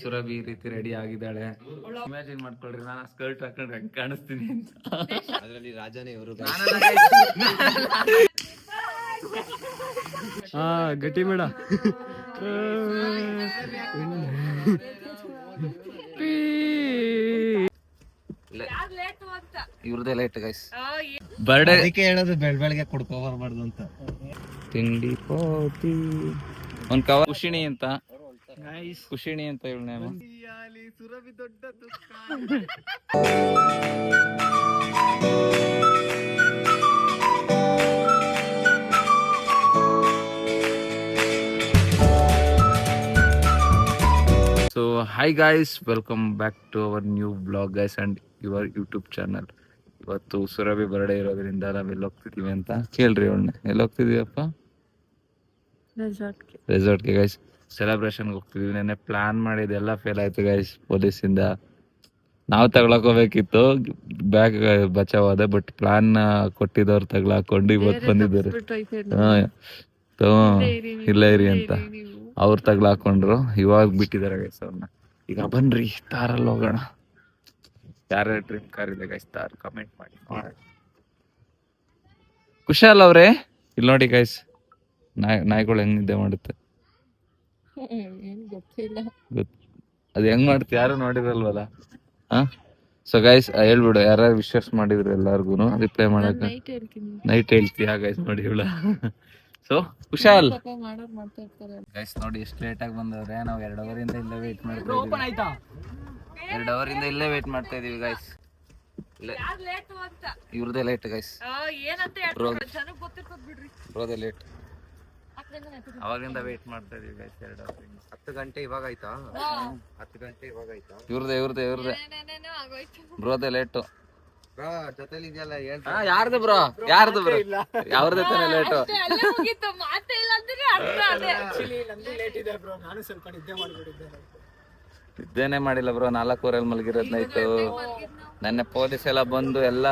ಸುರಭಿ ಈ ರೀತಿ ರೆಡಿ ಆಗಿದ್ದಾಳೆ. ಇಮ್ಯಾಜಿನ್ ಮಾಡ್ಕೊಳ್ರಿ, ನಾನು ಸ್ಕರ್ಟ್ ಹಾಕೊಂಡ್ರೆ ಹೆಂಗ್ ಕಾಣಿಸ್ತೀನಿ ಅಂತ. ಅದ್ರಲ್ಲಿ ರಾಜನೇ ಇವರು. ಗಟ್ಟಿ ಮೇಡ. ಇವ್ರದೇ ಲೈಟ್ ಗೈಸ್. ಬರ್ಡೇ ಅದಕ್ಕೆ ಹೇಳೋದು ಬೆಳಗ್ಗೆ ಕುಡ್ಕೊ ಬರ್ಬಾರ್ದು ಅಂತ. ತಿಂಡಿ ಪೋತಿ ಒಂದ್ ಕವರ್ ಖುಷಿಣಿ ಅಂತ. ಖುಷಿಣಿ ಅಂತ ಹೇಳ ನೇಮ. ಸುರಭಿ ದೊಡ್ಡ So hi guys, welcome back to our new vlog guys and your YouTube channel. ಇವತ್ತು ಸುರಭಿ ಬರ್ಡೇ ಇರೋದ್ರಿಂದ ನಾವ್ ಎಲ್ಲಿ ಹೋಗ್ತಿದೀವಿ ಅಂತ ಕೇಳ್ರಿ ಅವನ್ನ. ಎಲ್ಲಿ ಹೋಗ್ತಿದೀವಪ್ಪ? ರೆಸಾರ್ಟ್ಗೆ ಗೈಸ್. ಸೆಲೆಬ್ರೇಷನ್ಗೆ ಹೋಗ್ತಿದೀವಿ. ನೆನ್ನೆ ಪ್ಲಾನ್ ಮಾಡಿದೆಲ್ಲ ಫೇಲ್ ಆಯ್ತು ಗೈಸ್ ಪೊಲೀಸಿಂದ. ನಾವು ತಗೊಳಕೋಬೇಕಿತ್ತು, ಬ್ಯಾಗ್ ಬಚಾವಾದ, ಬಟ್ ಪ್ಲಾನ್ ಕೊಟ್ಟಿದ್ದವ್ರು ತಗೊಳಕೊಂಡು ಇವತ್ತು ಬಂದಿದ್ದಾರೆ. ಇಲ್ಲ ಇರಿ ಅಂತ ಅವ್ರು ತಗೊಳಕೊಂಡ್ರು, ಇವಾಗ ಬಿಟ್ಟಿದ್ದಾರೆ ಗೈಸ್ ಅವ್ರನ್ನ. ಈಗ ಬನ್ರಿ ತಾರಲ್ಲಿ ಹೋಗೋಣ. ಯಾರ್ಯಾರ ಡ್ರೀಮ್ ಕಾರ್ ಇದೆ ಗೈಸ್ ತಾರ್ ಕಮೆಂಟ್ ಮಾಡಿ. ಕುಶಾಲ್ ಅವ್ರೆ ಇಲ್ಲಿ ನೋಡಿ ಗೈಸ್, ನಾಯಿಗಳು ಹೆಂಗ್ ನಿದ್ದೆ ಮಾಡುತ್ತೆ ಅದು ಹೆಂಗ್ ಮಾಡುತ್ತೆ ಯಾರು ನೋಡಿರಲ್ವಲ್ಲ. ಸೊ ಗೈಸ್ ಹೇಳ್ಬಿಡು, ಯಾರು ವಿಶಸ್ ಮಾಡಿದ್ರು ಎಲ್ಲಾರ್ಗು ರಿಪ್ಲೈ ಮಾಡಕ. ನೈಟ್ ಹೇಳ್ತೀಯಾ ಗೈಸ್? ನೋಡಿ ಇವಳ. ಸೊ ಕುಶಾಲ್ ಗೈಸ್ ನೋಡಿ ಎಷ್ಟು ಲೇಟ್ ಆಗಿ ಬಂದವ್ರೆ. ನಾವು 2 ಅವರಿಂದ ಇಲ್ಲೇ ವೇಟ್ ಮಾಡ್ತಾ ಇದೀವಿ. 2 ಅವರಿಂದ ಇಲ್ಲೇ ವೇಟ್ ಮಾಡ್ತಾ ಇದೀವಿ ಗೈಸ್. ಇವ್ರದೇ ಲೇಟ್ ಗೈಸ್. ಬ್ರೋದೇ ಲೇಟ್. ಅವಾಗಿಂದ ವೇಟ್ ಮಾಡ್ತಾ ಇದೀವಿ ಗೈಸ್ 2 ಅವರಿಂದ. 10 ಗಂಟೆ ಇವಾಗ ಆಯ್ತಾ? 10 ಗಂಟೆ ಇವಾಗ ಆಯ್ತಾ? ಇವ್ರದೇ ಬ್ರೋದೇ ಲೇಟು. ಜೊತೆಲಿ ಇದೆಯಲ್ಲ ಯಾರ್ದು ಬ್ರೋ? ಯಾವ್ರದೇ ತಾನೆ ಲೇಟು? ನಿದ್ದೆನೆ ಮಾಡಿಲ್ಲ ಬ್ರೋ. 4 ಮಲಗಿರೋದ್ ನೈಟು. ನೆನ್ನೆ ಪೊಲೀಸ್ ಎಲ್ಲ ಬಂದು ಎಲ್ಲ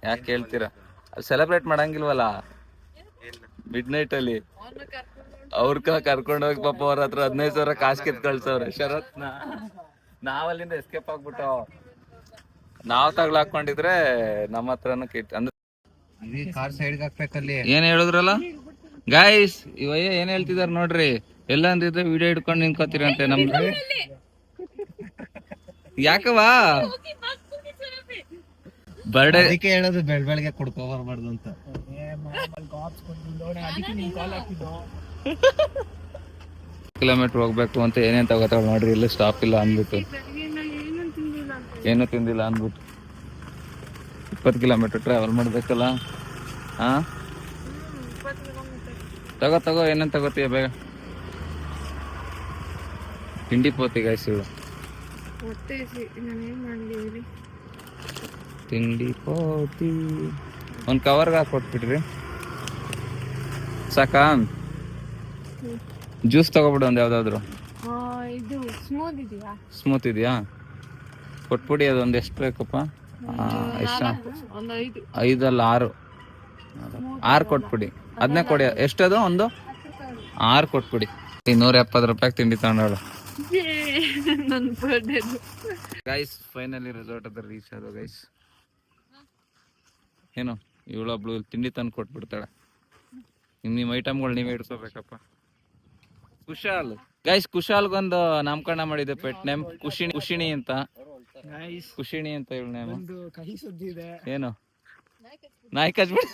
ಯಾಕೆ ಹೇಳ್ತೀರಾ? ಅಲ್ಲಿ ಸೆಲೆಬ್ರೇಟ್ ಮಾಡಂಗಿಲ್ವಲ್ಲ ಮಿಡ್ ನೈಟ್ ಅಲ್ಲಿ. ಅವ್ರ ಕರ್ಕೊಂಡೋಗಿ ಪಾಪ ಅವ್ರ ಹತ್ರ 15,000 ಕಾಸು ಕಿತ್ ಕಳ್ಸವ್ರೆ ಶರತ್ನ. ನಾವಲ್ಲಿಂದ ಎಸ್ಕೇಪ್ ಆಗ್ಬಿಟ್ಟು ನಾವ್ ತಗ್ಲಾಕೊಂಡಿದ್ರೆ ನಮ್ಮ ಹತ್ರನು ಕಿಟ್ ಅಂದ್ರೆ ಕಾರ್ ಸೈಡ್ ಹಾಕ್ಬೇಕಲ್ಲಿ. ಏನ್ ಹೇಳಿದ್ರಲ್ಲ ಗಾಯ್ಸ್, ಇವಯ್ಯ ಏನ್ ಹೇಳ್ತಿದಾರ ನೋಡ್ರಿ. ಎಲ್ಲ ಅಂದಿದ್ರೆ ವಿಡಿಯೋ ಹಿಡ್ಕೊಂಡು ನಿಂತ್ಕೋತೀರಿ ಅಂತೆ ನಮ್ದು. ಯಾಕವಾ ಬರ್ಡೇ ಅದಕ್ಕೆ ಹೇಳೋದು ಬೆಳಗ್ಗೆ ಕುಡ್ಕೊ ಬರ್ಬಾರ್ದು ಅಂತ. ಕಿಲೋಮೀಟರ್ ಹೋಗ್ಬೇಕು ಅಂತ ಏನೇನ್ ತಗೋತಾಳ ನೋಡ್ರಿ. ಇಲ್ಲಿ ಸ್ಟಾಪ್ ಇಲ್ಲ ಅಂದ್ಬಿಟ್ಟು, ಏನು ತಿಂದಿಲ್ಲ ಅಂದ್ಬಿಟ್ಟು 20 ಕಿಲೋಮೀಟರ್ ಟ್ರಾವೆಲ್ ಮಾಡ್ಬೇಕಲ್ಲ. ತಗೋ ಏನೇನ್ ತಗೋತೀಯ ಬೇಗ? ತಿಂಡಿ ಪೋತಿ ಗಾಯ್ಸ್ ಇವಳು. ತಿಂಡಿ ಪೋತಿ ಒಂದ್ ಕವರ್ಗೆ ಹಾಕೊಟ್ಬಿಟ್ರಿ ಸಾಕಾ? ಜ್ಯೂಸ್ ತಗೋಬಿಡು ಒಂದ್ ಯಾವ್ದಾದ್ರು. ಸ್ಮೂತ್ ಇದೆಯಾ? ಕೊಟ್ಬಿಡಿ. ಅದೊಂದು ಎಷ್ಟು ಬೇಕಪ್ಪ? ಎಷ್ಟು? 5 ಅಲ್ಲ 6 ಕೊಟ್ಬಿಡಿ. ಅದನ್ನೇ ಕೊಡಿ. ಎಷ್ಟದು? ಒಂದು 6 ಕೊಟ್ಬಿಡಿ. 170 ರೂಪಾಯಿಗೆ ತಿಂಡಿ ತಗೊಂಡವಳು ಗೈಸ್. ಫೈನಲಿ ರೆಸಾರ್ಟ್ ಅದ ರೀಚ್ ಆದ ಗೈಸ್. ಏನು ಇವಳೊಬ್ಳು ತಿಂಡಿ ತಂದು ಕೊಟ್ಬಿಡ್ತಾಳೆ. ನಿಮ್ಮ ಐಟಮ್ಗಳು ನೀವೇ ಇಡ್ಕೋಬೇಕಪ್ಪ. ಕುಶಾಲ್ ಗೈಸ್, ಕುಶಾಲ್ಗೊಂದು ನಾಮಕರಣ ಮಾಡಿದೆ ಪೆಟ್ ನೇಮ್ ಖುಷಿಣಿ ಅಂತ. ಖುಷಿಣಿ ಅಂತ ಹೇಳ ನೇಮ್. ಏನು ನಾಯಿ ಕಚ್ಬಿಡಿ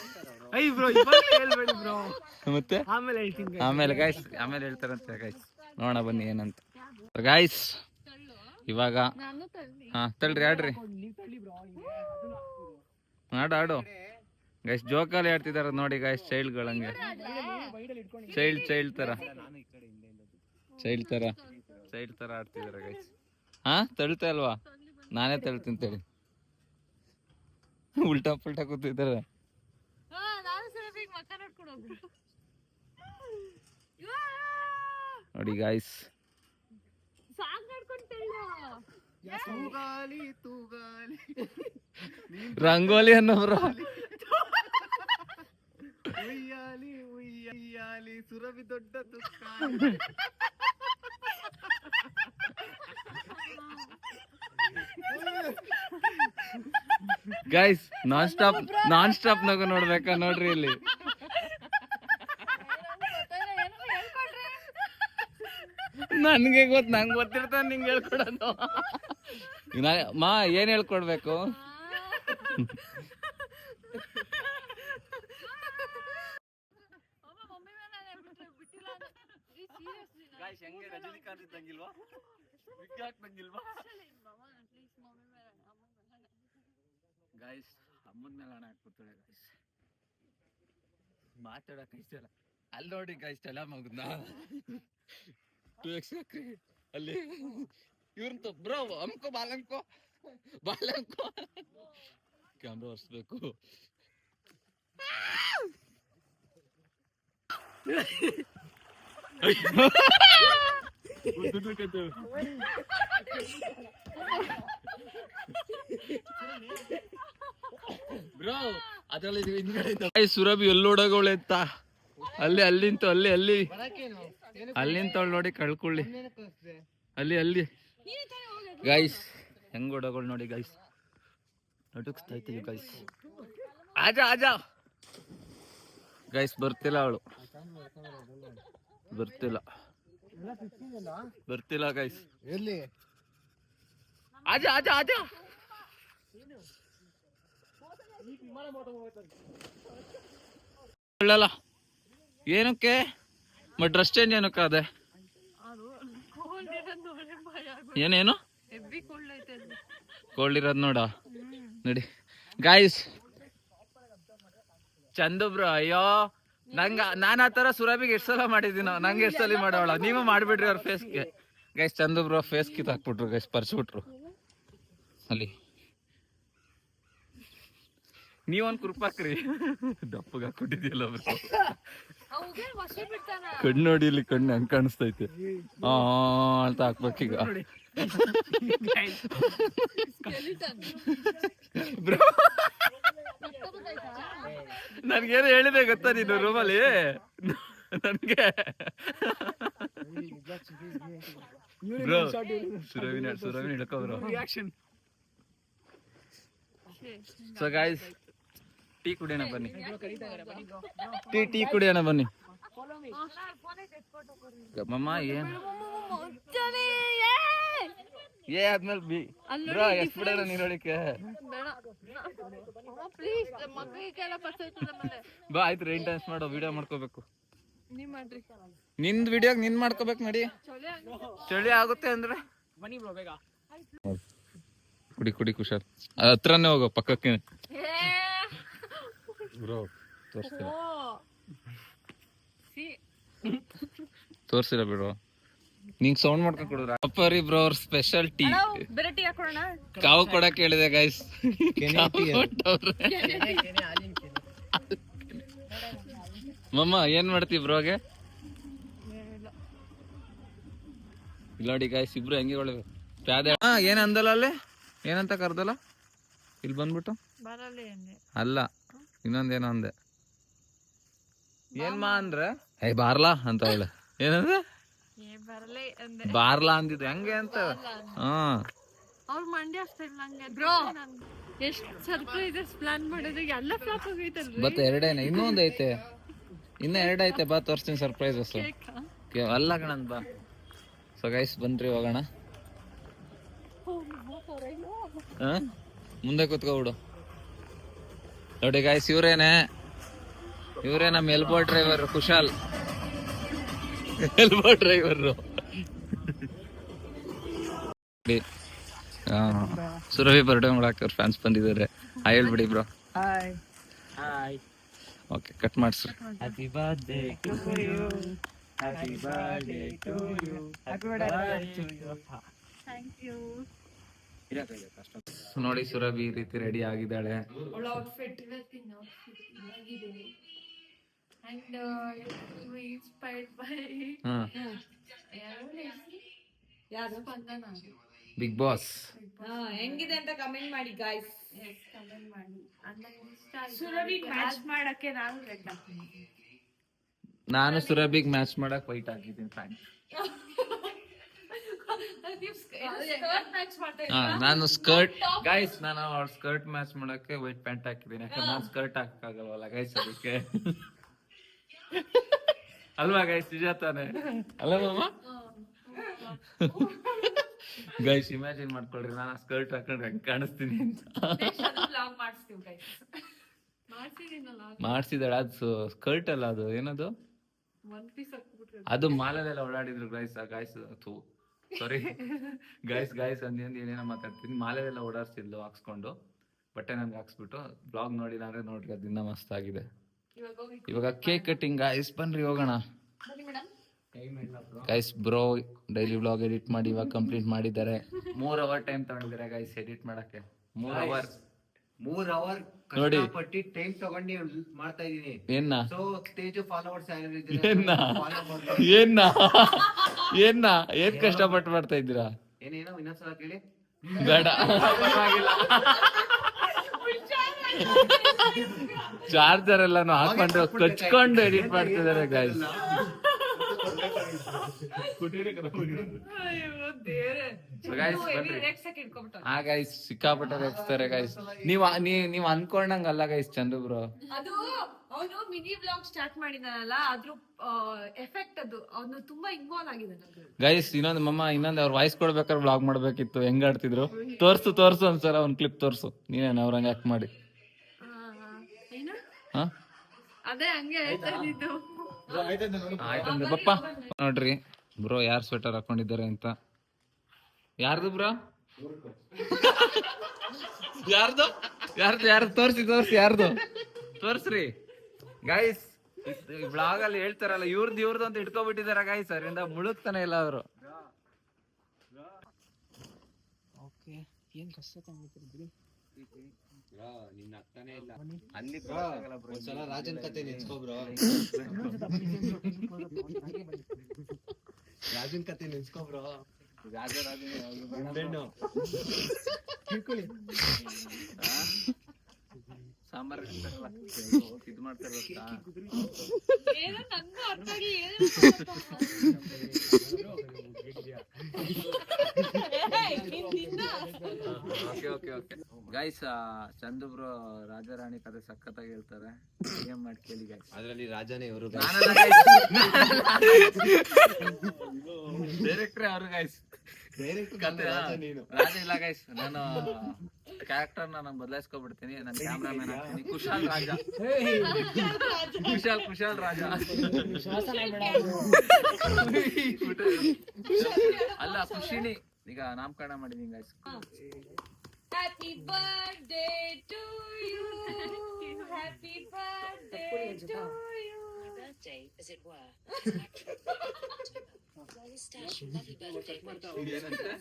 ಮತ್ತೆ ಆಮೇಲೆ ಗೈಸ್ ಆಮೇಲೆ ಹೇಳ್ತಾರಂತೆ ಗೈಸ್. ನೋಡೋಣ ಬನ್ನಿ ಏನಂತ ಗೈಸ್. ಇವಾಗ ತಳ್ರಿ ಆಡ್ರಿ. ಆಡು ಗೈಸ್. ಜೋಕಾಲಿ ಆಡ್ತಿದಾರ ನೋಡಿ ಗೈಸ್. ಚೈಲ್ಡ್ಗಳಂಗೆ ಚೈಲ್ಡ್ ತರ ಆಡ್ತಿದಾರ ಗೈಸ್. ತಳ್ತಾ ಅಲ್ವಾ? ನಾನೇ ತಳ್ತೀನಿ ತಳಿ. ಉಲ್ಟಾ ಪಲ್ಟಾ ಕೂತಿದ್ದಾರೆ ನೋಡಿ ಗಾಯ್ಸ್. ರಂಗೋಲಿ ಅನ್ನೋರು ಸುರಭಿ ದೊಡ್ಡ ಗೈಸ್ ನಾನ್ ಸ್ಟಾಪ್ ನಗು ನೋಡ್ಬೇಕಾ ನೋಡ್ರಿ ಇಲ್ಲಿ. ನನ್ಗೆ ನಂಗೆ ಗೊತ್ತಿರ್ತಾನೆ ನಿಂಗೆ ಹೇಳ್ಕೊಡೋದು. ಮಾ ಏನ್ ಹೇಳ್ಕೊಡ್ಬೇಕು? ಹೆಂಗೆ ರಜನಿಕಾಂತ್ ಇದ್ದಂಗಿಲ್ವಾ? ಗೈಸ್ ಅಮ್ಮನ ಮೇಲೆ ಹಣ ಹಾಕ್ಬಿಡ್ತಾಳೆ ಗೈಸ್. ಮಾತಾಡಕ್ ಇಷ್ಟ ಇಲ್ಲ. ಅಲ್ಲಿ ನೋಡಿ ಗೈಸ್ ಎಲ್ಲ ಮಗನ ಅಲ್ಲಿ ಇವ್ರಂತ ಬ್ರೋ ಅಮ್ಕೋ ಬಾಲಂಕೋ ಕ್ಯಾಮ್ರಾ ಒರೆಸ್ಬೇಕು. ಬ್ರೋ ಅದ್ರಲ್ಲಿ ಸುರಭಿ ಎಲ್ಲೋಡಗೋಳೆ ಅಂತ ಅಲ್ಲಿಂತ ಅಲ್ಲಿಂತ ನೋಡಿ ಕಳ್ಕೊಳ್ಳಿ. ಅಲ್ಲಿ ಗೈಸ್ ಹೆಂಗ್ ಓಡೋಗಳು ನೋಡಿ ಗೈಸ್. ನಡುಕ್ಸ್ತಾ ಇದ್ದೀವಿ ಗೈಸ್. ಆಜಾ ಗೈಸ್ ಬರ್ತಿಲ್ಲ ಅವಳು, ಬರ್ತಿಲ್ಲ ಗೈಸ್. ಎಲ್ಲಿ ಆಜಾ ಏನಕ್ಕೆ ಡ್ರೆಸ್ ಚೇಂಜ್ ಏನಕ್ಕೆ ಅದೇ ಏನೇನು ಕೋಲ್ಡ್ ಇರೋದ್ ನೋಡ ನೋಡಿ ಗಾಯ್ಸ್. ಚಂದು ಬ್ರೋ ಅಯ್ಯೋ ನಾನ್ ಆತರ ಸುರಭಿಗೆ ಎಷ್ಟು ಸಲ ಮಾಡಿದ್ದೀನೋ, ನಂಗೆ ಎಷ್ಟು ಸಲ ಮಾಡೋಳ. ನೀವು ಮಾಡ್ಬಿಡ್ರಿ ಅವ್ರ ಫೇಸ್ಗೆ ಗೈಸ್. ಚಂದು ಬ್ರೋ ಫೇಸ್ ಕಿತ್ತಾಕ್ಬಿಟ್ರು ಗೈಸ್, ಪರ್ಸ್ಬಿಟ್ರು. ಅಲ್ಲಿ ನೀವೊಂದ್ ಕುರ್ಪಾಕ್ರಿ ದಪ್ಪಗ ಹಾಕ್ಬಿಟ್ಟಿದ್ಯಲ್ಲ ಬ್ರೋ. ಕಣ್ಣು ನೋಡಿ ಇಲ್ಲಿ, ಕಣ್ಣು ಹೆಂಗ್ ಕಾಣಿಸ್ತೈತೆ ಅಂತ ಹಾಕ್ಬೇಕೀಗ ಬ್ರೋ. ನನ್ಗೇನು ಹೇಳಿದೆ ಗೊತ್ತಾ ನೀನು ರೂಮಲ್ಲಿ ನನ್ಗೆ ಬ್ರೋ ಸುರವಿನ ಹಿಡ್ಕೋ ಬ್ರೋ. ಸೊ ಗಾಯ್ಸ್ ಟೀ ಕುಡಿಯೋಣ ಬನ್ನಿ, ಟೀ ಕುಡಿಯೋಣ ಬನ್ನಿ. ಮಮ್ಮ ಏ ಆದ್ಮೇಲೆ ಬ್ರೋ ಎಷ್ಟು ಬಿಡೋಣ ನೀರೊಳಿಕೆ ಬಾ. ಆಯ್ತು ರೈನ್ ಡ್ಯಾನ್ಸ್ ಮಾಡೋ, ವಿಡಿಯೋ ಮಾಡ್ಕೋಬೇಕು. ನಿಂದ್ ವಿಡಿಯೋ ನಿನ್ ಮಾಡ್ಕೋಬೇಕು ನೋಡಿ. ಚಳಿ ಆಗುತ್ತೆ ಅಂದ್ರೆ ಕುಡಿ ಕುಶಾಲ್ ಹತ್ರನೇ ಹೋಗೋ ಪಕ್ಕಕ್ಕೆ ಬ್ರೋ. ತೋರ್ಸಿಲ್ಲ ಬಿಡು, ನಿಂಗ್ ಸೌಂಡ್ ಮಾಡ್ಕೊಂಡ್ ಕೊಡಿದ್ರ ಅಪ್ಪರಿ ಬ್ರೋ. ಅವ್ರ ಸ್ಪೆಷಲ್ ಟೀ ಕಾವು ಕೊಡಕ್ ಹೇಳಿದೆ ಗೈಸ್. ಮಮ್ಮ ಏನ್ ಮಾಡ್ತಿ ಬ್ರೋಗೆ? ಇಲ್ಲ ನೋಡಿ ಗೈಸ್, ಇಬ್ರು ಹೆಂಗೆ ಒಳಗೆ ಪ್ಯಾದೆ ಏನ್ ಅಂದಲ್ಲ ಅಲ್ಲೇ, ಏನಂತ ಕರ್ದಲ್ಲ ಇಲ್ಲಿ ಬಂದ್ಬಿಟ್ಟು. ಅಲ್ಲ ಇನ್ನೊಂದೇನೋ ಅಂದೆ. ಏನ್ ಮಾ ಅಂದ್ರೆ ಬಾರ್ಲಾ ಅಂತ ಹೇಳ. ಏನಂದ್ರೆ ಬಾರ್ಲಾ ಅಂದಿದ್ದು ಹೆಂಗೆ ಅಂತ. ಅವ್ರ ಮಂಡ್ಯ ಬ್ರೋ ಎಷ್ಟು ಸರ್ಪ್ರೈಸಸ್ ಪ್ಲಾನ್ ಮಾಡಿದ್ರೆ ಎಲ್ಲ ಫ್ಲಾಪ್ ಆಗೈತಲ್ರಿ. ಬತ್ ಎರಡೇನೆ, ಇನ್ನೂ ಒಂದ್ ಐತೆ, ಇನ್ನ ಎರಡೈತೆ. ಬಾ ತೋರಿಸ್ತೀನಿ ಸರ್ಪ್ರೈಸಸ್. ಅಲ್ಲ ಕಣಂತ ಬಾ. ಸೊ ಗೈಸ್ ಬನ್ರಿ ಹೋಗೋಣ. ಮುಂದೆ ಕೂತ್ಕೊಬಿಡು. ನೋಡಿ ಗೈಸ್ ಇವರೇ ನಮ್ಮ ಎಲ್ಬೋ ಡ್ರೈವರ್ ಕುಶಾಲ್. ಎಲ್ಬೋ ಡ್ರೈವರ್ ಸುರಭಿ ಬರ್ಡೇ ಮಾಡಕ್ಕೆ ಅವ್ರ ಫ್ಯಾನ್ಸ್ ಬಂದಿದ್ದಾರೆ. ಹೇಳ್ಬಿಡಿ ಬ್ರೋ. ಓಕೆ ಕಟ್ ಮಾಡಿಸ್ರಿ. Happy birthday to you, happy birthday to you, happy birthday to you. Thank you. ನೋಡಿ ಸುರಭಿ ಈ ರೀತಿ ರೆಡಿ ಆಗಿದ್ದಾಳೆ. ಒಳ್ಳೆ ಔಟ್ಫಿಟ್ ಇವತ್ತಿನ ಔಟ್ಫಿಟ್ ಆಗಿದೆ. ಅಂಡ್ ಇನ್ಸ್ಪೈರ್ಡ್ ಬೈ ಯಾರು ಸ್ಪಂದನ ಬಿಗ್ ಬಾಸ್. ಹೆಂಗಿದೆ ಅಂತ ಕಮೆಂಟ್ ಮಾಡಿ ಗಾಯ್ಸ್. ಕಮೆಂಟ್ ಮಾಡಿ. ಸುರಭಿ ಮ್ಯಾಚ್ ಮಾಡಕ್ಕೆ ನಾನು ರೆಡ್ ಹಾಕ್ತೀನಿ. ನಾನು ಸುರಭಿಗ್ ಮ್ಯಾಚ್ ಮಾಡಕ್ ವೈಟ್ ಹಾಕಿದ್ದೀನಿ ಪ್ಯಾಂಟ್. ನಾನು ಸ್ಕರ್ಟ್ ಗೈಸ್, ನಾನು ಅವ್ರ ಸ್ಕರ್ಟ್ ಮ್ಯಾಚ್ ಮಾಡಕ್ಕೆ ವೈಟ್ ಪ್ಯಾಂಟ್ ಹಾಕಿದ್ದೀನಿ. ಯಾಕಂದ್ರೆ ನಾನು ಸ್ಕರ್ಟ್ ಹಾಕಕ್ಕಾಗಲ್ವಲ್ಲ ಗೈಸ್, ಅದಕ್ಕೆ. ಅಲ್ವಾ ಗೈಸ್, ನಿಜ ತಾನೆ ಅಲ್ಲ ಮಾಮ? ಗೈಸ್ ಇಮ್ಯಾಜಿನ್ ಮಾಡ್ಕೊಳ್ರಿ, ನಾನು ಸ್ಕರ್ಟ್ ಹಾಕೊಂಡ್ರೆ ಹೆಂಗ್ ಕಾಣಿಸ್ತೀನಿ ಅಂತ. ಮಾಡ್ಸಿದಾಳ, ಅದು ಸ್ಕರ್ಟ್ ಅಲ್ಲ, ಅದು ಏನದು, ಅದು ಮಾಲಲ್ಲೆಲ್ಲ ಓಡಾಡಿದ್ರು ಗೈಸ್. ಗಾಯ್ಸ್ ಸಾರಿ ಗೈಸ್ ಅಂದಿಂದ ಏನೇನೋ ಮಾತಾಡ್ತೀನಿ. ಮಾಲಲ್ಲೆಲ್ಲ ಓಡಾಡ್ಸಿದ್ಲು ಹಾಕ್ಸ್ಕೊಂಡು, ಬಟ್ಟೆ ನನ್ಗೆ ಹಾಕ್ಸ್ಬಿಟ್ಟು. ಬ್ಲಾಗ್ ನೋಡಿಲ್ಲ ಅಂದ್ರೆ ನೋಡ್ರಿ, ಅದಿನ್ನ ಮಸ್ತ್ ಆಗಿದೆ. ಇವಾಗ ಕೇಕ್ ಕಟ್ಟಿಂಗ್ ಗೈಸ್, ಬನ್ರಿ ಹೋಗೋಣ guys. Bro daily vlog edit ಮಾಡಿ ಇವಾಗ ಕಂಪ್ಲೀಟ್ ಮಾಡಿದ್ದಾರೆ. 3 hour ಟೈಮ್ ತಗೊಂಡಿದ್ದಾರೆ ಗೈಸ್ ಎಡಿಟ್ ಮಾಡಕ್ಕೆ. 3 hour ನೋಡಿ ಟೈಮ್ ತಗೊಂಡು ಮಾಡ್ತಾ ಇದೀನಿ. ಏನ್ನ ಸೊ ತೇಜು ಫಾಲೋವರ್ಸ್ ಏನ್ ಕಷ್ಟಪಟ್ಟು ಮಾಡ್ತಾ ಇದ್ದೀರಾ? ಏನೇನೋ ಇನ್ನೊಂದ್ಸಲ ಕೇಳಿ. ಬೇಡ, ಚಾರ್ಜರ್ ಎಲ್ಲಾನು ಹಾಕೊಂಡು ಕಚ್ಕೊಂಡು ಎಡಿಟ್ ಮಾಡ್ತಿದ್ದಾರೆ ಗೈಸ್. ಗೈಸ್ ಸಿಕ್ಕಾಪಟ್ಟೆ ರೆಕ್ಸ್ತಾರೆ ಗೈಸ್. ನೀವ್ ಅನ್ಕೊಂಡಂಗಲ್ಲ ಗೈಸ್ ಚಂದು ಬ್ರೋ. ಅದು ಅವನು ಮಿನಿ ಬ್ಲಾಗ್ ಸ್ಟಾರ್ಟ್ ಮಾಡಿದಾನಲ್ಲ, ಅದ್ರ ಎಫೆಕ್ಟ್ ಅದು ಅವನು ತುಂಬಾ ಇನ್ವಾಲ್ವ್ ಆಗಿದ್ದಾನೆ ಗೈಸ್. ಇನ್ನೊಂದು ಅವ್ರ ವಾಯ್ಸ್ ಕೊಡ್ಬೇಕಾದ್ರೆ ಬ್ಲಾಗ್ ಮಾಡ್ಬೇಕಿತ್ತು. ಹೆಂಗ್ ಆಡ್ತಿದ್ರು, ತೋರ್ಸು ಒಂದ್ಸಲ ಒಂದ್ ಕ್ಲಿಪ್ ತೋರ್ಸು. ನೀನೇನು ಅವ್ರಂಗ ಯಾಕೆ ಮಾಡಿ? ಅದೇ ಹಂಗೆ ಹೇಳ್ತಾ ಇದ್ದು. ಆಯ್ತಂದ್ರೆ ಬಪ್ಪ ನೋಡ್ರಿ ಬ್ರೋ ಯಾರ್ ಸ್ವೆಟರ್ ಹಾಕೊಂಡಿದ್ದಾರೆ ಅಂತ. ಯಾರ್ದು ಬ್ರೋ? ಯಾರ್ದು ತೋರ್ಸಿ ಯಾರ್ದು ತೋರ್ಸ್ರಿ ಗೈಸ್. ಬ್ಲಾಗ್ ಅಲ್ಲಿ ಹೇಳ್ತಾರಲ್ಲ ಇವ್ರದ್ದು ಅಂತ ಇಟ್ಕೊಬಿಟ್ಟಿದಾರ ಗೈಸ್. ಅದರಿಂದ ಮುಳುಗ್ತಾನೆ ಇಲ್ಲ ಅವರು. ನಿನ್ನ ಅರ್ಥನೇ ಇಲ್ಲ ಅಲ್ಲಿ. ಒಂದ್ಸಲ ರಾಜನ್ ಕತೆ ನೆನ್ಸ್ಕೋ ಬ್ರೋ. ರಾಜನ್ ಕತೆ ನೆನ್ಸ್ಕೋ ಬ್ರೋ. ಸಾಂಬಾರ್ ಇದು ಮಾಡ್ತಾರೆ ಗೈಸ್. ಚಂದು ಬ್ರೋ ರಾಜಾರಾಣಿ ಕತೆ ಸಖತ್ತಾಗಿ ಹೇಳ್ತಾರೆ. ಏನ್ ಮಾಡಿ ಕೇಳಿ ಗೈಸ್. ಅದ್ರಲ್ಲಿ ರಾಜನೇ ಇವರು, ಡೈರೆಕ್ಟ್ರೇ ಅವರು ಗೈಸ್. ರಾಜ ಇಲ್ಲ ಗೈಸ್. ನಾನು ಕ್ಯಾರೆಕ್ಟರ್ ನಾನು ಬದಲಾಯಿಸ್ಕೊಬಿಡ್ತೀನಿ. ನಾನು ಕ್ಯಾಮ್ರಾಮನ್ ಆಗ್ತೀನಿ. ಕುಶಾಲ್ ರಾಜ. ಅಲ್ಲ ಖುಷಿನಿ. ಈಗ ನಾಮಕರಣ ಮಾಡಿದೀನಿ guys. Happy birthday to you. Happy birthday to you. Birthday, as it were. Well, stash, lovely birthday.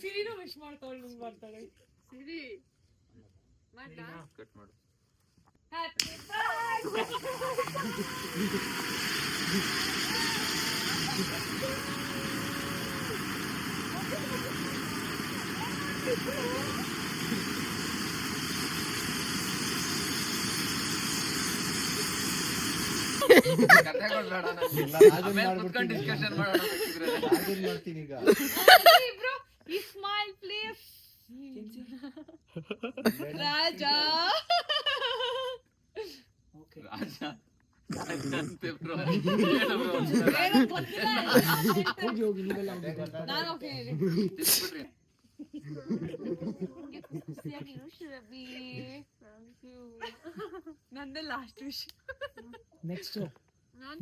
ಸಿರಿನು ವಿಶ್ ಮಾಡ್ತಾಳೆ. ಸಿರಿ ಮಾಡ್ಲಾ? ಕಟ್ ಮಾಡು. Happy birthday. ಡಿಸ್ಕಷನ್ ಮಾಡೋಣ. ಮಾಡ್ತೀನಿ ಈಗ. Bro, you smile please. Raja. ನಂದೇ ಲಾಸ್ಟ್ ವಿಶ್. ನೆಕ್ಸ್ಟ್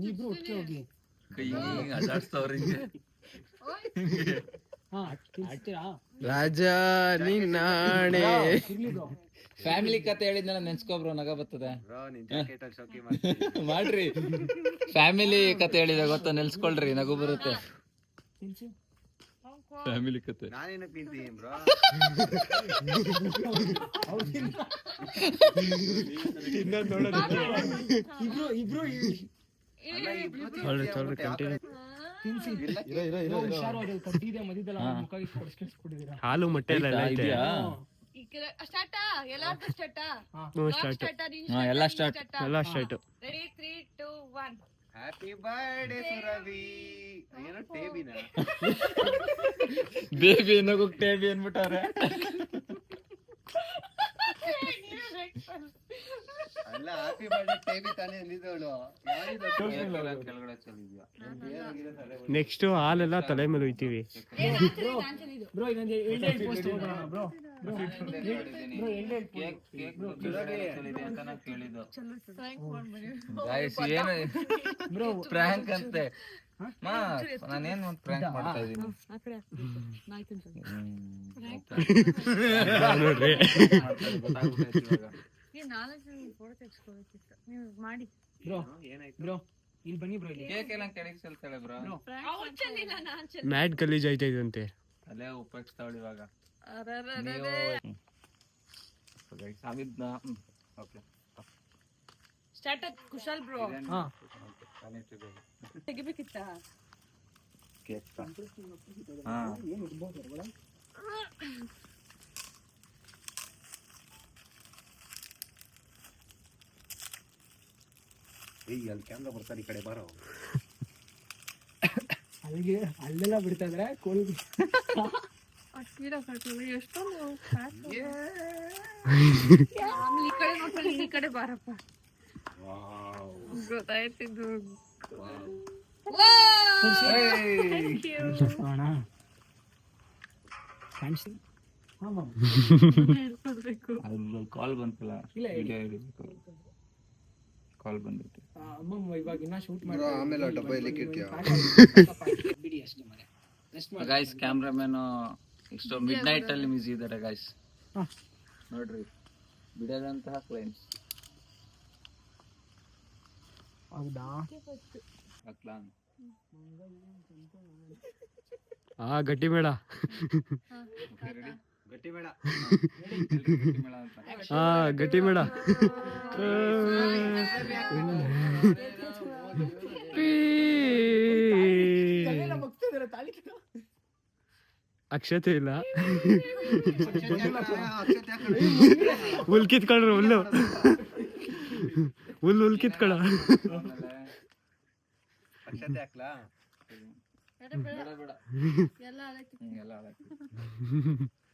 ನೀವಿಬ್ರು ಒಟ್ಟಿಗೆ ಹೋಗಿ ಕೈ ಅದಾಡ್ಸ್ತವ್ರಿ. ಆಡ್ತೀರಾ? ರಾಜ ನಿನ್ನಾಣೆ. ಫ್ಯಾಮಿಲಿ ಕತೆ ಹೇಳಿದ್ನಲ್ಲ ನೆನ್ಸ್ಕೊಬ್ರು, ನಗ ಬರ್ತದೆ. ಮಾಡ್ರಿ ಫ್ಯಾಮಿಲಿ ಕತೆ ಹೇಳಿದ ಗೊತ್ತಾ, ನೆನ್ಸ್ಕೊಳ್ರಿ, ನಗು ಬರುತ್ತೆ. ಫ್ಯಾಮಿಲಿ ಕತೆ ನಾನೇನ ತಿಂತೀನಿ ಬ್ರೋ. ಇಬ್ರು ಹಾಲು ಮೊಟ್ಟೆ ಎಲ್ಲ ಇದೆಯಾ? ಸ್ಟಾರ್ಟಾ? ಎಲ್ಲಾರ್ದು ಸ್ಟಾರ್ಟಾ? ಎಲ್ಲ start. Ready 3 2 1. Happy birthday Surabhi. ಏನೋ ಟೇಬಿನ ಬೇಬಿ ಏನೋ ಟೇಬಿ ಅನ್ಬಿಟ್ಟವ್ರೆ. ಅಲ್ಲ ಹ್ಯಾಪಿ ಬರ್ಡೇ ಟೇಬಿ ತಾನೇ ಅಂದಿದ್ದವಳು. ಕೆಳಗಡೆ ಚೆಲ್ಲಿದ್ಯಾ? ನೆಕ್ಸ್ಟ್ ಹಾಲೆಲ್ಲ ತಲೆ ಮೇಲೆ ಹೋಯ್ತೀವಿ. ಬ್ರೋ ಇನ್ನೊಂದು ಎಂಡ್ ಪೋಸ್ಟ್ ಹೋಗೋಣ ಬ್ರೋ. ಬ್ರೋ ಪ್ರಾಂಕ್ ಅಂತೆ. ನಾನೇನ್ ಒಂದ್ ಪ್ರಾಂಕ್ ಮಾಡ್ತಾ ಇದೀನಿ ನೋಡ್ರಿ. ಬ್ರೋ ಬ್ರೋ ಇಲ್ಲಿ ಬನ್ನಿ ಬ್ರೋ. ಕೇಕ್ ಎಲ್ಲ ಕೆಳಗೆ ಚೆಲ್ತಾಳೆ ಬ್ರೋ. ಮ್ಯಾಟ್ ಗಲೀಜ್ ಆಯ್ತಾ ಇದಂತೆ. ಅಲ್ಲೇ ಉಪಯೋಗಿಸ್ತಾವಳು ಇವಾಗ. Start Kushal bro. ಹಾ ತೆಗಿಬೇಕಿತ್ತ? ಅಲ್ಲಿ ಕ್ಯಾಮ್ರಾ ಬರ್ತಾರೆ, ಈ ಕಡೆ ಬಾರೋ. ಅಲ್ಲಿಗೆ ಅಲ್ಲೆಲ್ಲ ಬಿಡ್ತಾ ಇದ್ರೆ ಕೋಳಿ. ಎಷ್ಟೊಂದು ಈ ಕಡೆ ನೋಡ್ಕೊಂಡು ಈ ಕಡೆ ಬಾರಪ್ಪ. ಗೊತ್ತಾಯ್ತಿದ್ದು. ಕಾಲ್ ಬಂತಲ್ಲ, ಕಾಲ್ ಬಂದಿತ್ತು. ಇವಾಗ ಇನ್ನ ಶೂಟ್ ಆಮೇಲೆ ಡಬ್ಬ ಎಲ್ಲಿ ಇಡ್ತೀಯ? ಬಿಡಿ ಅಷ್ಟೇ ಮನೆ. ಗೈಸ್ ಕ್ಯಾಮ್ರಾಮನ್ ಇಷ್ಟು ಮಿಡ್ ನೈಟ್ ಅಲ್ಲಿ ಮಿಸ್ ಇದ್ದಾರೆ ಗೈಸ್. ನೋಡ್ರಿ ಬಿಡದಂತಹ ಕ್ಲೈಂಟ್ಸ್. ಹೌದಾ? ಹಾಕ್ಲಾ? ಗಟ್ಟಿ ಬೇಡ. ಗಟ್ಟಿ ಬೇಡ. ಗಟ್ಟಿ ಬೇಡ. ಅಕ್ಷತೆ ಇಲ್ಲ. ಹುಲ್ ಕಿತ್ಕೊಳ್ರಿ. ಹುಲ್ಲು ಹುಲ್ ಕಿತ್ಕೊಳ. ಅಕ್ಷತೆ ಹಾಕ್ಲಾ?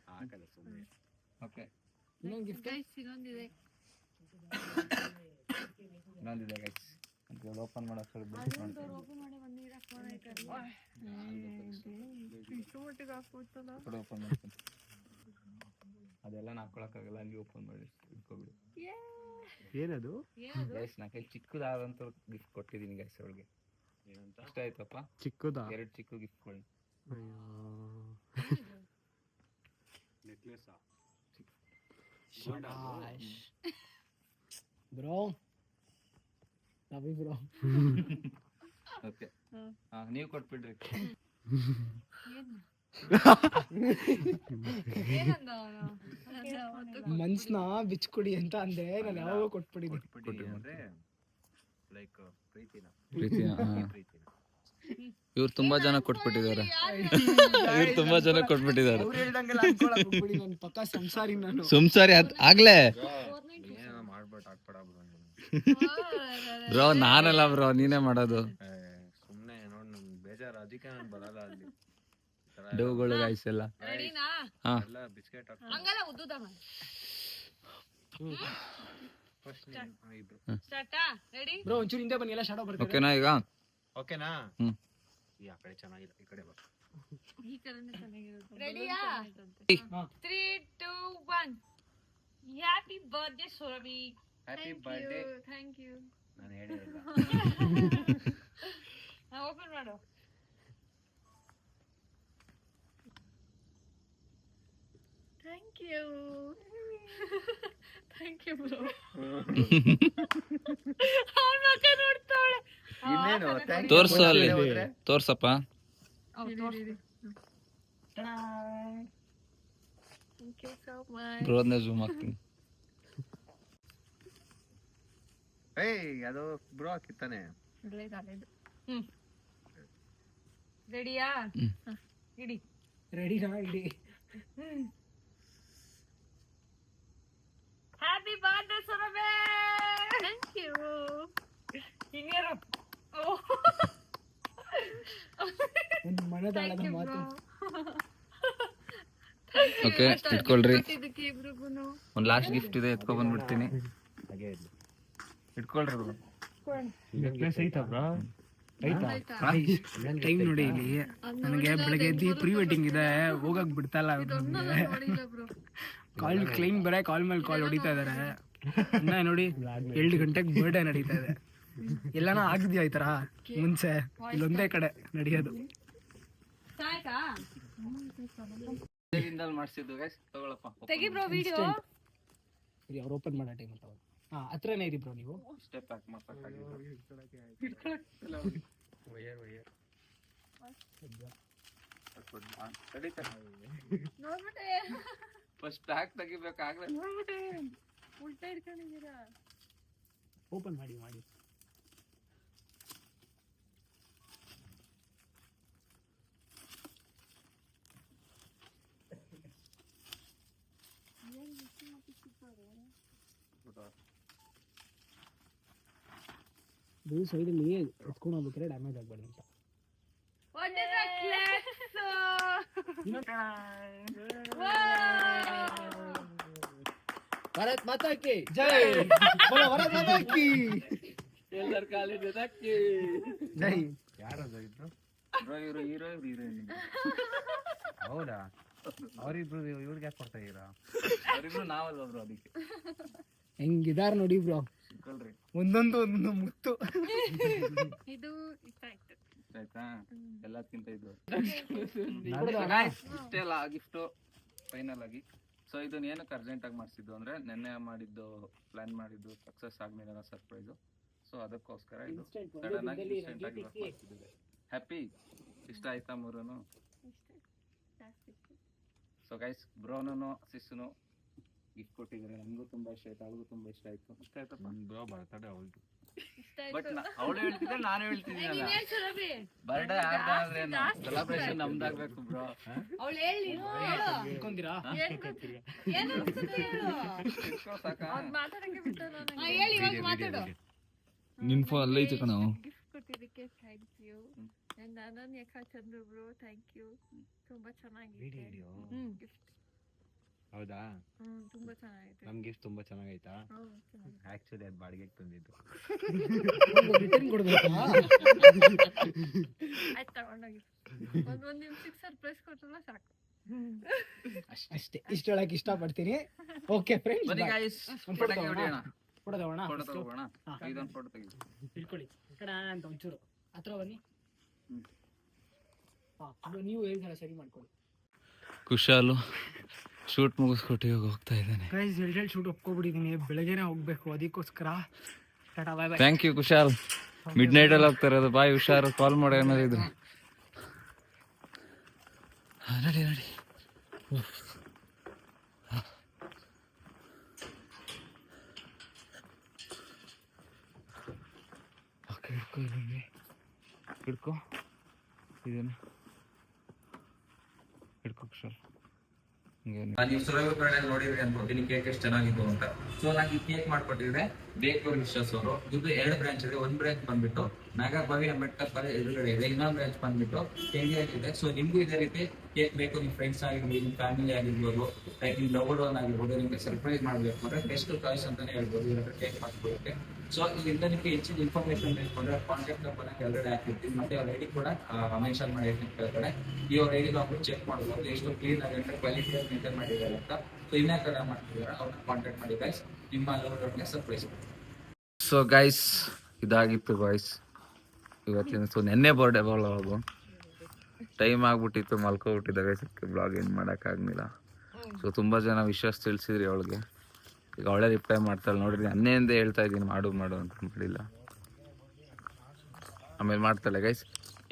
ಹಾಕಲ್ಲ ಸುಮ್ಮನೆ. ಓಕೆ ಇನ್ನೊಂದಿದೆ ಗೈಸ್. ಓಪನ್ ಮಾಡಕ್ಕೆ ಓಪನ್ ಮಾಡ್ತೀನಿ. ಅದೆಲ್ಲ ಹಾಕೊಳಕ್ಕಾಗಲ್ಲ, ಅಲ್ಲಿ ಓಪನ್ ಮಾಡಿ ಇಟ್ಕೊಬಿಡಿ. ಏನದು ಗೈಸ್ ನಾ ಕೈ ಚಿಕ್ಕದಾದಂತ ಗಿಫ್ಟ್ ಕೊಟ್ಟಿದ್ದೀನಿ ಗೈಸ್ ಅವಳಿಗೆ. ಏನಂತ ಇಷ್ಟ ಆಯ್ತಪ್ಪ? ಚಿಕ್ಕದಾ? 2 ಚಿಕ್ಕ ಗಿಫ್ಟ್ಗಳು. Necklace bro. Ravi bro. Okay ನೀವು ಕೊಟ್ಬಿಡ್ರಿ. ಮನ್ಸ್ನ ಬಿಚ್ಕೊಡಿ ಅಂತ ಅಂದೆ. ನಾನು ಯಾವಾಗ ಕೊಟ್ಬಿಟ್ಟಿದ್ದೀನಿ. ಅಂದ್ರೆ ಲೈಕ್ ಪ್ರೀತಿನ. ಇವ್ರು ತುಂಬಾ ಜನ ಕೊಟ್ಬಿಟ್ಟಿದ್ದಾರೆ. ಅವ್ರು ಹೇಳ್ದಂಗೆಲ್ಲ ಅನ್ಕೊಳಕ್ ಹೋಗ್ಬಿಡಿ. ನಾನು ಪಕ್ಕ ಸಂಸಾರಿ. ನಾನು ಸುಮ್ಸಾರಿ ಆಗ್ಲೇ ಏನೋ ಮಾಡ್ಬಿಟ್ಟು ಹಾಕ್ಬೇಡ ಬ್ರೋ. ನಾನಲ್ಲ ಬ್ರೋ, ನೀನೇ ಮಾಡೋದು. ಸುಮ್ನೆ ನೋಡ್ ನನ್ ಬೇಜಾರು, ಅದಕ್ಕೆ ನಾನು ಬರಲ್ಲ ಅಲ್ಲಿ. ಡೌಗಳು ಗೈಸ್ ಎಲ್ಲ. ರೆಡಿನಾ? ಎಲ್ಲ ಬಿಸ್ಕೆಟ್ ಹಂಗಲ್ಲ ಉದ್ದುದ ಸ್ಟಾರ್ಟಾ? ರೆಡಿ ಬ್ರೋ ಒಂಚೂರು ಹಿಂದೆ ಬನ್ನಿ, ಎಲ್ಲ ಶಾಡೋ ಬರ್ತಾರೆ. ಓಕೆನಾ ಈಗ? ಓಕೆನಾ? ಹ್ಮ್. ಈ ಆ ಕಡೆ ಚೆನ್ನಾಗಿಲ್ಲ, ಈ ಕಡೆ ಬಾ. ಈ ಕಡೆನೇ ಚೆನ್ನಾಗಿರುತ್ತೆ. ರೆಡಿಯಾ? ಹಾ. 3, 2, 1. Happy birthday Surabhi. Happy birthday. Thank you. ನಾನು ಹೇಳೇ ಇಲ್ಲ. ಓಪನ್ ಮಾಡು. Thank you. Thank you bro. ಅವ್ರ ಮಕ್ಕ ನೋಡ್ತಾವಳೆ. ಇನ್ನೇನು ತೋರ್ಸು ಅಲ್ಲಿ, ತೋರ್ಸಪ್ಪ. Thank you so much. ಬ್ರೋದ್ನ ಜೂಮ್ ಹಾಕ್ತೀನಿ. ಅದು ಬ್ರೋ ಹಾಕಿತ್ತಾನೆ. ರೆಡಿಯಾ? ಇಡಿ. ರೆಡಿನಾ? ಇಡಿ. Happy birthday Surabhi. Thank you. ಇನ್ನೇನು ಒಂದು ಮನದಾಳದ ಮಾತು. ಓಕೆ ಇಟ್ಕೊಳ್ರಿ. ಇದಕ್ಕೆ ಇಬ್ರಿಗೂನು ಒಂದು ಲಾಸ್ಟ್ ಗಿಫ್ಟ್ ಇದೆ, ಎತ್ಕೊ ಬಂದ್ಬಿಡ್ತೀನಿ. ಇಟ್ಕೊಳ್ರಿ bro. ನೆಕ್ಲೆಸ್ ಐತಾ ಬ್ರೋ? ಐತಾ? ಟೈಮ್ ನೋಡಿ ಇಲ್ಲಿ ನನಗೆ ಬೆಳಗ್ಗೆ ಎದ್ದು ಪ್ರೀ ವೆಡ್ಡಿಂಗ್ ಇದೆ, ಹೋಗಕ್ ಬಿಡ್ತಾ ಇಲ್ಲ. ಕಾಲ್ ಕ್ಲೈಮ್ ಬೇರೆ ಕಾಲ್ ಮೇಲೆ ಕಾಲ್ ಹೊಡಿತಾ ಇದಾರೆ. ಇನ್ನ ನೋಡಿ 2 ಗಂಟೆಗೆ ಬರ್ಡೇ ನಡೀತಾ ಇದೆ. ಎಲ್ಲಾನ ಆಗಿದ್ಯಾ ಈ ತರ ಮುಂಚೆ? ಇಲ್ಲೊಂದೇ ಕಡೆ ನಡೆಯೋದು. ಸಾಯ್ತಾ ಮಾಡ್ಸಿದ್ದು guys, ತಗೊಳಪ್ಪ. ತೆಗಿ ಬ್ರೋ ವಿಡಿಯೋ. ಅವ್ರು ಓಪನ್ ಮಾಡೋ ಟೈಮ್ ಅಂತ. ಹತ್ರನೇ ಇರಿ ಬ್ರೋ ನೀವು. ಇಷ್ಟೇ ಪ್ಯಾಕ್ ಮಾಡ್ಬೇಕಾಗಿತ್ತು. ನೋಡ್ಬಿಟ್ಟೆ ಫಸ್ಟ್ ಪ್ಯಾಕ್ ತೆಗಿಬೇಕಾಗ್ಲೇ ನೋಡ್ಬಿಟ್ಟೆ. ಉಲ್ಟಾ ಇಟ್ಕೊಂಡಿದ್ದೀರಾ. ಓಪನ್ ಮಾಡಿ ಮಾಡಿ. ಸೈಡಲ್ಲಿ ಎತ್ಕೊಂಡು ಹೋಗ್ಬೇಕಾದ್ರೆ ಡ್ಯಾಮೇಜ್ ಆಗ್ಬಾರ್ದು ಅಂತ. What is a class? Bharat ಮಾತಾ ಕಿ ಜೈ. ಬೋಲೋ ಭಾರತ್ ಮಾತಾ ಕಿ ಎಲ್ಲರ ಕಾಲಿ ಜೊತೆಕ್ಕೆ ಜೈ. ಯಾರದು ಇದ್ರು? ಬ್ರೋ ಇವರು ಹೀರೋ ಹೀರೋಯಿನ್. ಹೌದಾ? ಅವರಿಬ್ರು ಇವ್ರಿಗೆ ಯಾಕೆ ಕೊಡ್ತಾ ಇದೀರಾ? ಅವರಿಬ್ರು ನಾವಲ್ಲ ಬ್ರೋ, ಅದಕ್ಕೆ ಹೆಂಗಿದಾರ್ ನೋಡಿ ಬ್ರೋ, ಇಟ್ಕೊಳ್ರಿ. ಒಂದೊಂದು ಮುತ್ತು. ಇದು ಇಷ್ಟ ಆಯ್ತು. ಆಯ್ತಾ? ಎಲ್ಲದಕ್ಕಿಂತ ಇದು Guys, ಇಷ್ಟೇ ಅಲ್ಲ ಗಿಫ್ಟು ಫೈನಲ್ ಆಗಿ. ಸೊ ಇದನ್ನ ಏನಕ್ಕೆ ಅರ್ಜೆಂಟ್ ಆಗಿ ಮಾಡಿಸಿದ್ದು ಅಂದ್ರೆ ನೆನ್ನೆ ಮಾಡಿದ್ದು ಪ್ಲಾನ್ ಮಾಡಿದ್ದು ಸಕ್ಸಸ್ ಆಗ್ಲಿಲ್ಲ ಸರ್ಪ್ರೈಸು. ಸೊ ಅದಕ್ಕೋಸ್ಕರ ಇದು ಸಡನ್ ಆಗಿ ಇನ್ಸ್ಟೆಂಟ್ ಆಗಿ ಮಾಡ್ತಿದ್ದೆ. ಹ್ಯಾಪಿ? ಇಷ್ಟ ಆಯ್ತಾ ಮೂರೂನು? ಸೊ ಗೈಸ್, ಬ್ರೋನು ಸಿಸ್ನು ಗಿಫ್ಟ್ ಕೊಟ್ಟಿದ್ದಾರೆ. ನಮಗೂ ತುಂಬಾ ಇಷ್ಟ ಆಯ್ತು, ಅವ್ರಿಗೂ ತುಂಬಾ ಇಷ್ಟ ಆಯ್ತು. ಇಷ್ಟ ಆಯ್ತಪ್ಪ ಬ್ರೋ ಬರ್ತಡೆ ಅವ್ರಿಗೆ. ಬಟ್ ಅವಳು ಹೇಳ್ತಿದ್ದೆ, ನಾನು ಹೇಳ್ತಿದ್ದೀನಲ್ಲ, ನೀನೇನ್ ಸುರಭಿ? ಬರ್ಡೇ ಆದ್ರೆ ಸೆಲೆಬ್ರೇಷನ್ ನಮ್ದಾಗ್ಬೇಕು ಬ್ರೋ. ಅವಳು ಹೇಳಿ ಇಟ್ಕೊಂತೀರಾ? ಏನು ಅನ್ಸುತ್ತೆ ಹೇಳು. ಸಾಕಾ? ಮಾತಾಡಕ್ಕೆ ಬಿಟ್ಟು ಹೇಳಿ, ಇವಾಗ ಮಾತಾಡು. ನಿನ್ ಫೋನ್ ಅಲ್ಲೇ ಐತೆ ಕಣ. ಗಿಫ್ಟ್ ಕೊಟ್ಟಿದ್ದಕ್ಕೆ ಥ್ಯಾಂಕ್ ಯು. ಅನನ್ಯಕ ಚಂದ್ರು ಬ್ರೋ ಥ್ಯಾಂಕ್ ಯು. ತುಂಬಾ ಚೆನ್ನಾಗಿದೆ ಗಿಫ್ಟ್. ಹೌದಾ? ತುಂಬಾ ಚೆನ್ನಾಗಿದೆ. ನಮ್ ಗಿಫ್ಟ್ ತುಂಬಾ ಚೆನ್ನಾಗೈತಾ? ಚೆನ್ನಾಗಿದೆ. ಆಕ್ಚುಲಿ ಅದು ಬಾಡಿಗೆಗೆ ತಂದಿದ್ದು. ರಿಟರ್ನ್ ಕೊಡ್ಬೇಕಾ? ಆಯ್ತು ತಗೊಂಡೋಗಿ. ಒಂದ್ ನಿಮಿಷಕ್ಕೆ ಸರ್ಪ್ರೈಸ್ ಕೊಟ್ಟಲ್ಲ ಸಾಕು. ಅಷ್ಟೇ, ಇಷ್ಟೊಳಗೆ ಇಷ್ಟಪಡ್ತೀನಿ. ಓಕೆ ಫ್ರೆಂಡ್ಸ್, ಬನ್ನಿ ಗಾಯ್ಸ್, ಪಟಾಕಿ ಹೊಡೆಯೋಣ. ಫೋಟೋ ತಗೋಣ. ಫೋಟೋ ತಗೋಣ. ಇದೊಂದು ಫೋಟೋ ತೆಗಿ. ಇಟ್ಕೊಳ್ಳಿ ಕಡ ಅಂತ ಒಂಚೂರು ಹತ್ರ ಬನ್ನಿ. ನೀವು ಹೇಳ್ತಾರೆ ಸರಿ ಮಾಡ್ಕೊಳ್ಳಿ. ಕುಶಾಲು ಶೂಟ್ ಮುಗಿಸ್ಕೊಟ್ಟು ಇವಾಗ ಹೋಗ್ತಾ ಇದ್ದಾನೆ. ಗೈಸ್, ಎರಡು ಶೂಟ್ ಒಪ್ಕೊಬಿಟ್ಟಿದ್ದೀನಿ, ಬೆಳಗ್ಗೆನೇ ಹೋಗ್ಬೇಕು, ಅದಕ್ಕೋಸ್ಕರ tata bye bye. Thank you Kushal. Midnight ಅಲ್ಲಿ ಹೋಗ್ತಾ ಇರೋದು. ಬಾಯ್, ಹುಷಾರು. ಕಾಲ್ ಮಾಡಿ ಏನಾದ್ರು ಇದ್ರೆ. ನಡಿ ನಡಿ. ಓಕೆ, ಹಿಡ್ಕೊ ಇದನ್ನು, ಹಿಡ್ಕೊ ಇದನ್ನು, ಹಿಡ್ಕೊ ಕುಶಾಲ್. ನೀವು ಸುರಭಿ ಬ್ರಾಂಡ್ ನೋಡಿದ್ರಿ ಅನ್ಕೋತೀನಿ ಕೇಕ್ ಎಷ್ಟು ಚೆನ್ನಾಗಿತ್ತು ಅಂತ. ಸೊ ನಾನು ಕೇಕ್ ಮಾಡ್ಕೊಟ್ಟಿದ್ರೆ ಬೇಕೂರ್ ವಿಶ್ವಾಸ್ ಅವರು. ಇದು 2 ಬ್ರಾಂಚ್ ಇದೆ. ಒಂದು ಬ್ರಾಂಚ್ ಬಂದ್ಬಿಟ್ಟು ನಾಗರಬಾವಿ ಅಂಬೇಡ್ಕರ್ ಎದುರುಗಡೆ ಇದೆ. ಇನ್ನೊಂದು ಬ್ರಾಂಚ್ ಬಂದ್ಬಿಟ್ಟು ಕೆಂಗೇರಿದೆ. ಸೊ ನಿಮ್ಗೂ ಇದೇ ರೀತಿ ಕೇಕ್ ಬೇಕು, ನಿಮ್ಮ ಫ್ರೆಂಡ್ಸ್ ಆಗಿರ್ಬೋದು, ನಿಮ್ಮ ಫ್ಯಾಮಿಲಿ ಆಗಿರ್ಬೋದು, ಲೈಕ್ ನಿಮ್ಮ ಲವರ್ ಒನ್ ಆಗಿರ್ಬೋದು, ನಿಮ್ಗೆ ಸರ್ಪ್ರೈಸ್ ಮಾಡಬೇಕು ಅಂದ್ರೆ ಬೆಸ್ಟ್ ಚಾಯ್ಸ್ ಅಂತಾನೆ ಹೇಳ್ಬೋದು ಇವಾಗ ಕೇಕ್ ಮಾಡ್ಕೊಳ್ಳೋಕೆ. ಸೊ ಇಲ್ಲಿಂದ ನಿಮಗೆ ಹೆಚ್ಚಿನ ಇನ್ಫಾರ್ಮೇಶನ್ ಬೇಕಂದ್ರೆ ಕಾಂಟ್ಯಾಕ್ಟ್ ನಂಬರ್ ಕೆಳಗಡೆ ಹಾಕಿರ್ತೀನಿ, ಮತ್ತೆ ಅವ್ರ ಐಡಿ ಕೂಡ ಮೆನ್ಷನ್ ಮಾಡಿರ್ತೀನಿ ಕೆಳಗಡೆ. ಈ ಅವ್ರ ಐಡಿ ಹೋಗ್ಬಿಟ್ಟು ಚೆಕ್ ಮಾಡ್ಬೋದು ಎಷ್ಟು ಕ್ಲೀನ್ ಆಗಿ ಕ್ವಾಲಿಟಿ ಮೇಂಟೈನ್ ಮಾಡಿದ್ದಾರೆ ಅಂತ. ಸೊ ಇನ್ನೇ ಕಡೆ ಮಾಡ್ತಿದ್ದಾರೆ, ಅವ್ರನ್ನ ಕಾಂಟ್ಯಾಕ್ಟ್ ಮಾಡಿ ಗೈಸ್, ನಿಮ್ಮ ಲವರ್ಗೆ ಸರ್ಪ್ರೈಸ್. ಸೊ ಗೈಸ್, ಇದಾಗಿತ್ತು ಗಾಯ್ಸ್ ಇವತ್ತಿನ. ಸೊ ನೆನ್ನೆ ಬರ್ಡೇ ಬ್ಲಾಗು ಟೈಮ್ ಆಗ್ಬಿಟ್ಟಿತ್ತು, ಮಲ್ಕೊಬಿಟ್ಟಿದ್ದ ಗೈಸ್, ಬ್ಲಾಗ್ ಏನು ಮಾಡೋಕ್ಕಾಗಲಿಲ್ಲ. ಸೊ ತುಂಬ ಜನ ವಿಶ್ವಾಸ ತಿಳಿಸಿದ್ರಿ ಅವಳಿಗೆ. ಈಗ ಅವಳೇ ರಿಪ್ಲೈ ಮಾಡ್ತಾಳೆ ನೋಡ್ರಿ. ಅನ್ನೆಯಿಂದ ಹೇಳ್ತಾ ಇದ್ದೀನಿ ಮಾಡು ಮಾಡು ಅಂತ, ಮಾಡಿಲ್ಲ. ಆಮೇಲೆ ಮಾಡ್ತಾಳೆ ಗೈಸ್.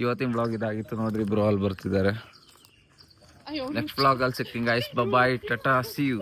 ಇವತ್ತಿನ ಬ್ಲಾಗ್ ಇದಾಗಿತ್ತು ನೋಡ್ರಿ. ಬ್ರೋ ಅಲ್ಲಿ ಬರ್ತಿದ್ದಾರೆ. ನೆಕ್ಸ್ಟ್ ಬ್ಲಾಗ್ ಅಲ್ಲಿ ಸಿಗ್ತೀನಿ guys. Bye, tata, see you.